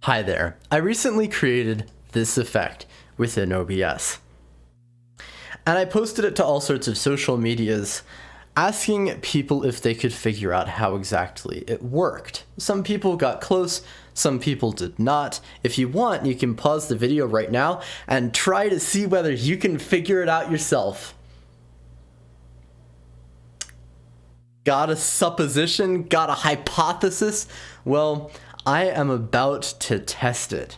Hi there. I recently created this effect within OBS. And I posted it to all sorts of social medias, asking people if they could figure out how exactly it worked. Some people got close, some people did not. If you want, you can pause the video right now and try to see whether you can figure it out yourself. Got a supposition? Got a hypothesis? Well, I am about to test it.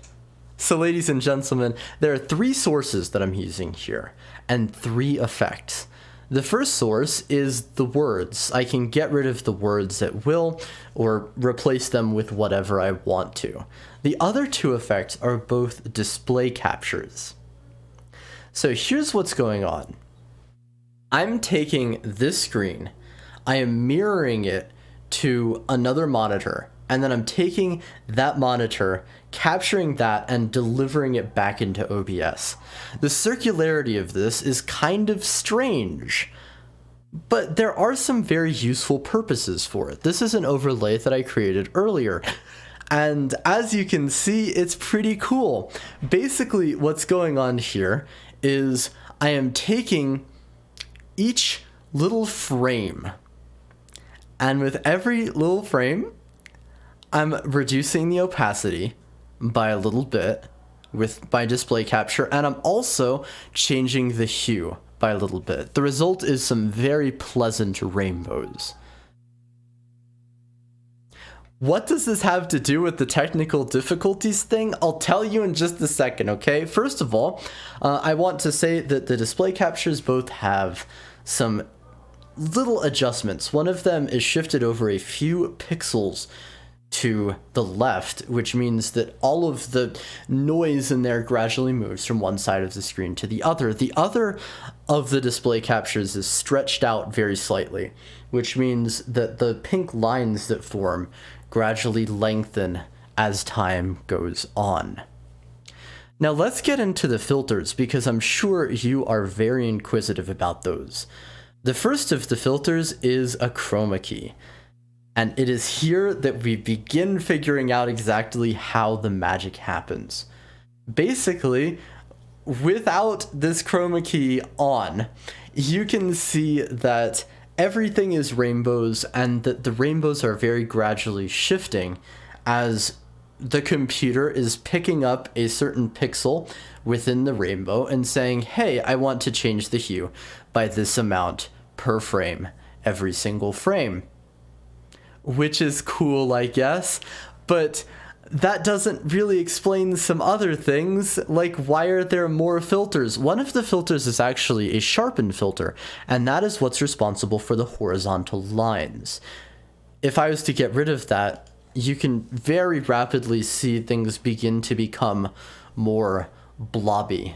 So ladies and gentlemen, there are three sources that I'm using here, and three effects. The first source is the words. I can get rid of the words at will, or replace them with whatever I want to. The other two effects are both display captures. So here's what's going on. I'm taking this screen, I am mirroring it to another monitor, and then I'm taking that monitor, capturing that, and delivering it back into OBS. The circularity of this is kind of strange, but there are some very useful purposes for it. This is an overlay that I created earlier, and as you can see, it's pretty cool. Basically, what's going on here is I am taking each little frame, and with every little frame, I'm reducing the opacity by a little bit with my display capture, and I'm also changing the hue by a little bit. The result is some very pleasant rainbows. What does this have to do with the technical difficulties thing? I'll tell you in just a second, okay? First of all, I want to say that the display captures both have some little adjustments. One of them is shifted over a few pixels to the left, which means that all of the noise in there gradually moves from one side of the screen to the other. The other of the display captures is stretched out very slightly, which means that the pink lines that form gradually lengthen as time goes on. Now let's get into the filters, because I'm sure you are very inquisitive about those. The first of the filters is a chroma key. And it is here that we begin figuring out exactly how the magic happens. Basically, without this chroma key on, you can see that everything is rainbows, and that the rainbows are very gradually shifting as the computer is picking up a certain pixel within the rainbow and saying, hey, I want to change the hue by this amount per frame, every single frame. Which is cool, I guess, but that doesn't really explain some other things, like why are there more filters? One of the filters is actually a sharpen filter, and that is what's responsible for the horizontal lines. If I was to get rid of that, you can very rapidly see things begin to become more blobby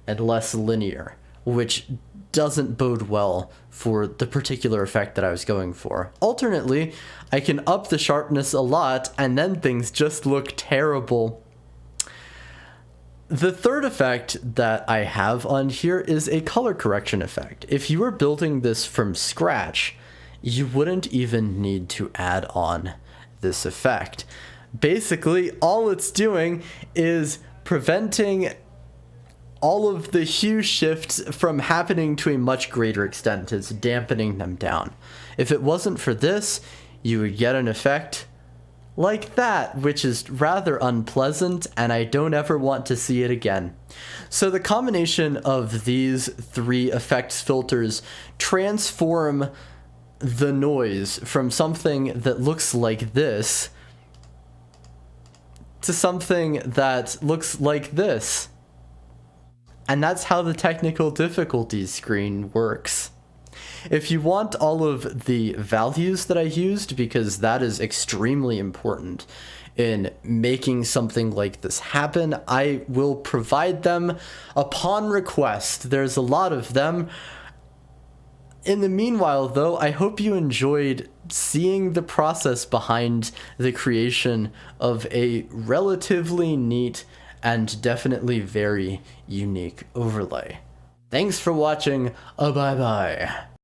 and less linear, which doesn't bode well for the particular effect that I was going for. Alternately, I can up the sharpness a lot, and then things just look terrible. The third effect that I have on here is a color correction effect. If you were building this from scratch, you wouldn't even need to add on this effect. Basically, all it's doing is preventing all of the hue shifts from happening to a much greater extent. It's dampening them down. If it wasn't for this, you would get an effect like that, which is rather unpleasant, and I don't ever want to see it again. So the combination of these three effects filters transform the noise from something that looks like this to something that looks like this. And that's how the technical difficulties screen works. If you want all of the values that I used, because that is extremely important in making something like this happen, I will provide them upon request. There's a lot of them. In the meanwhile, though, I hope you enjoyed seeing the process behind the creation of a relatively neat and definitely very unique overlay. Thanks for watching. Bye-bye.